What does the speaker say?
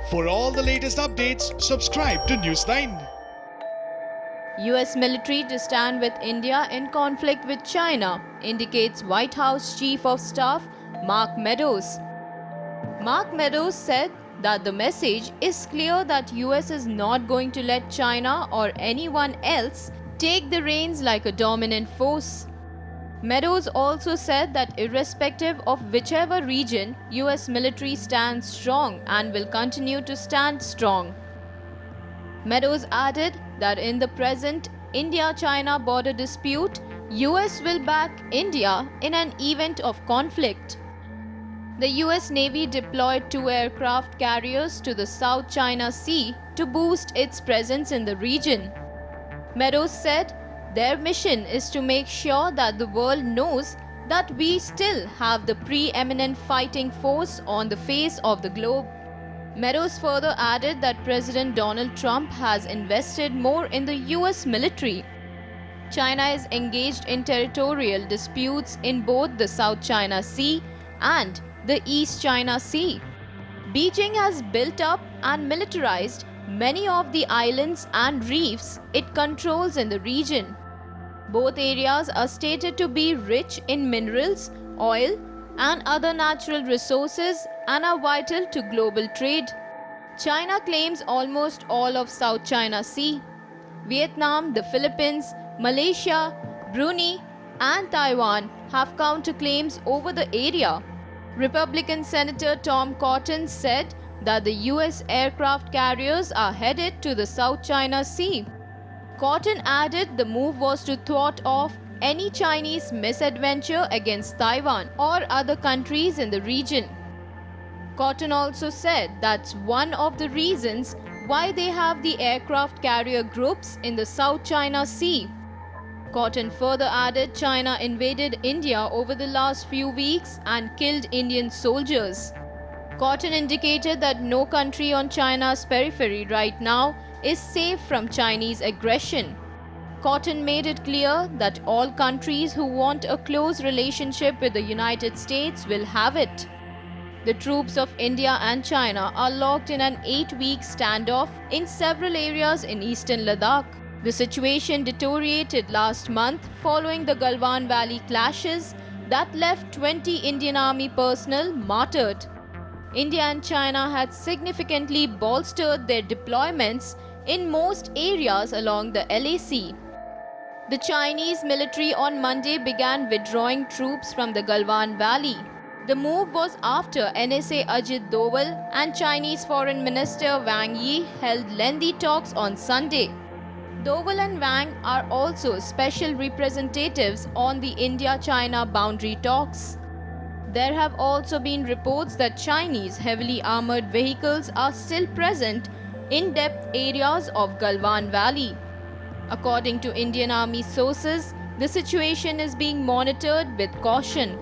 For all the latest updates, subscribe to Newsline. US military to stand with India in conflict with China, indicates White House Chief of Staff Mark Meadows. Mark Meadows said that the message is clear that US is not going to let China or anyone else take the reins like a dominant force. Meadows also said that irrespective of whichever region, US military stands strong and will continue to stand strong. Meadows added that in the present India-China border dispute, US will back India in an event of conflict. The US Navy deployed 2 aircraft carriers to the South China Sea to boost its presence in the region. Meadows said their mission is to make sure that the world knows that we still have the preeminent fighting force on the face of the globe. Meadows further added that President Donald Trump has invested more in the US military. China is engaged in territorial disputes in both the South China Sea and the East China Sea. Beijing has built up and militarized many of the islands and reefs it controls in the region. Both areas are stated to be rich in minerals, oil, and other natural resources and are vital to global trade. China claims almost all of South China Sea. Vietnam, the Philippines, Malaysia, Brunei, and Taiwan have counterclaims over the area. Republican Senator Tom Cotton said that the US aircraft carriers are headed to the South China Sea. Cotton added the move was to thwart off any Chinese misadventure against Taiwan or other countries in the region. Cotton also said that's one of the reasons why they have the aircraft carrier groups in the South China Sea. Cotton further added China invaded India over the last few weeks and killed Indian soldiers. Cotton indicated that no country on China's periphery right now is safe from Chinese aggression. Cotton made it clear that all countries who want a close relationship with the United States will have it. The troops of India and China are locked in an 8-week standoff in several areas in eastern Ladakh. The situation deteriorated last month following the Galwan Valley clashes that left 20 Indian Army personnel martyred. India and China had significantly bolstered their deployments in most areas along the LAC. The Chinese military on Monday began withdrawing troops from the Galwan Valley. The move was after NSA Ajit Doval and Chinese Foreign Minister Wang Yi held lengthy talks on Sunday. Doval and Wang are also special representatives on the India-China boundary talks. There have also been reports that Chinese heavily armored vehicles are still present in depth areas of Galwan Valley. According to Indian Army sources, the situation is being monitored with caution.